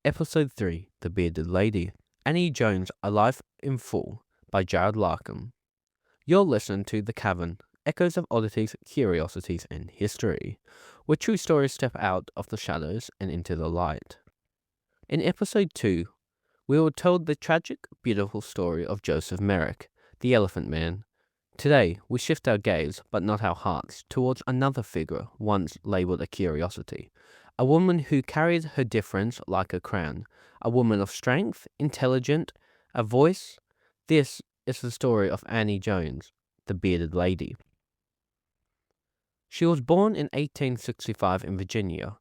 Episode 3 The Bearded Lady. Annie Jones Alive in Full by Jared Larkham. You're listening to The Cavern, Echoes of Oddities, Curiosities, and History, where true stories step out of the shadows and into the light. In Episode 2, we were told the tragic, beautiful story of Joseph Merrick, the Elephant Man. Today, we shift our gaze, but not our hearts, towards another figure once labelled a curiosity. A woman who carried her difference like a crown. A woman of strength, intelligent, a voice. This is the story of Annie Jones, the Bearded Lady. She was born in 1865 in Virginia.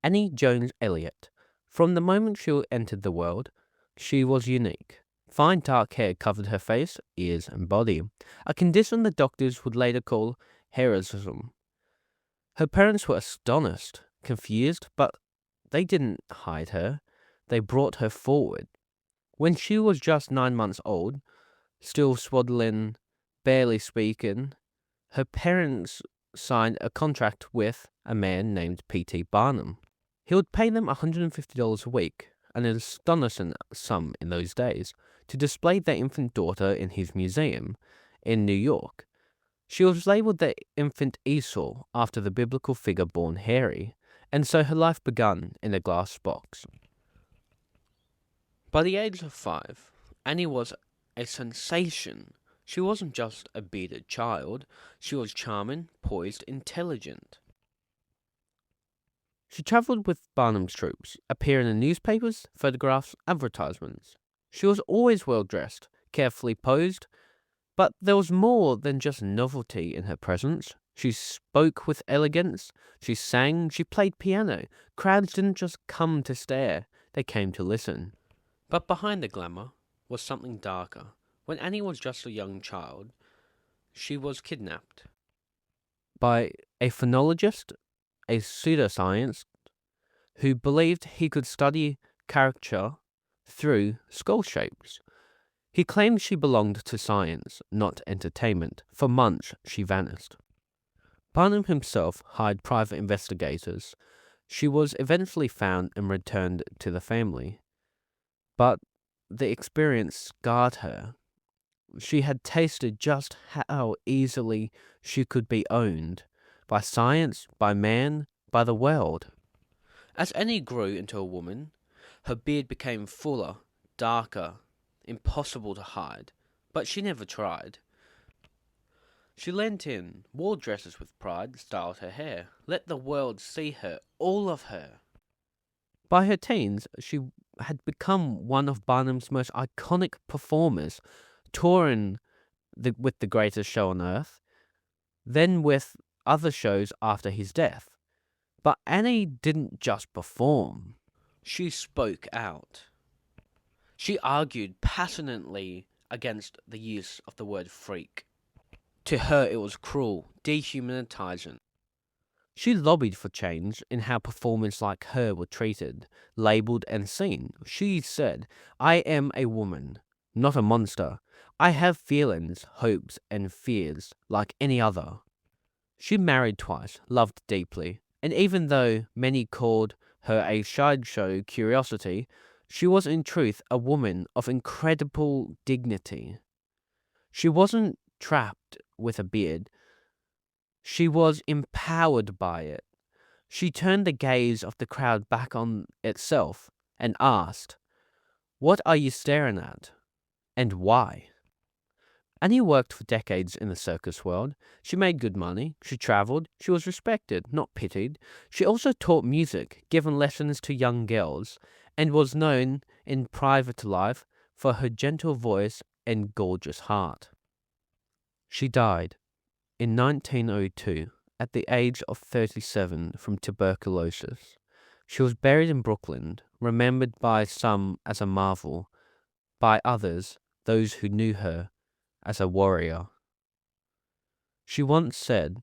Annie Jones Elliott. From the moment she entered the world, she was unique. Fine dark hair covered her face, ears, and body, a condition the doctors would later call heroism. Her parents were astonished, confused, but they didn't hide her. They brought her forward. When she was just 9 months old, still swaddling, barely speaking, her parents signed a contract with a man named P.T. Barnum. He would pay them $150 a week, an astonishing sum in those days, to display their infant daughter in his museum in New York. She was labeled the infant Esau after the biblical figure born hairy, and so her life began in a glass box. By the age of 5, Annie was a sensation. She wasn't just a bearded child, she was charming, poised, intelligent. She travelled with Barnum's troops, appearing in newspapers, photographs, advertisements. She was always well dressed, carefully posed, but there was more than just novelty in her presence. She spoke with elegance, she sang, she played piano. Crowds didn't just come to stare, they came to listen. But behind the glamour was something darker. When Annie was just a young child, she was kidnapped by a phonologist, a pseudoscience, who believed he could study character through skull shapes. He claimed she belonged to science, not entertainment. For months, she vanished. Barnum himself hired private investigators. She was eventually found and returned to the family. But the experience scarred her. She had tasted just how easily she could be owned by science, by man, by the world. As Annie grew into a woman, her beard became fuller, darker, impossible to hide, but she never tried. She leant in, wore dresses with pride, styled her hair, let the world see her, all of her. By her teens, she had become one of Barnum's most iconic performers, touring with the greatest show on earth, then with other shows after his death. But Annie didn't just perform. She spoke out. She argued passionately against the use of the word freak. To her, it was cruel, dehumanizing. She lobbied for change in how performers like her were treated, labeled, and seen. She said, "I am a woman, not a monster. I have feelings, hopes, and fears like any other." She married twice, loved deeply, and even though many called her a sideshow curiosity, she was in truth a woman of incredible dignity. She wasn't trapped with a beard. She was empowered by it. She turned the gaze of the crowd back on itself and asked, "What are you staring at? And why?" Annie worked for decades in the circus world. She made good money. She travelled. She was respected, not pitied. She also taught music, given lessons to young girls, and was known in private life for her gentle voice and gorgeous heart. She died in 1902 at the age of 37 from tuberculosis. She was buried in Brooklyn, remembered by some as a marvel, by others, those who knew her, as a warrior. She once said,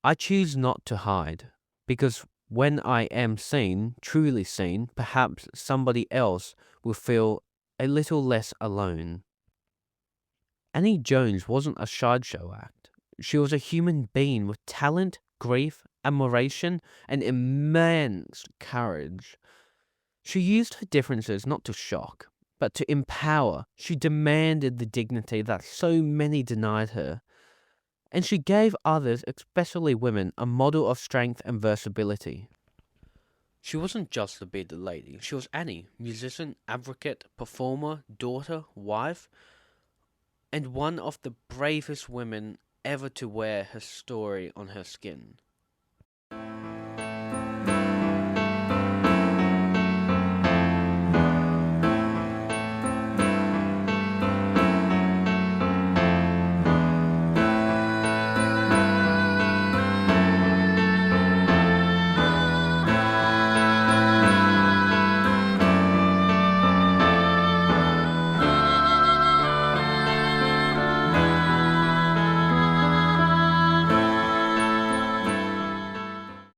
"I choose not to hide, because when I am seen, truly seen, perhaps somebody else will feel a little less alone." Annie Jones wasn't a sideshow act. She was a human being with talent, grief, admiration, and immense courage. She used her differences not to shock, but to empower. She demanded the dignity that so many denied her, and she gave others, especially women, a model of strength and versatility. She wasn't just the bearded lady, she was Annie, musician, advocate, performer, daughter, wife, and one of the bravest women ever to wear her story on her skin.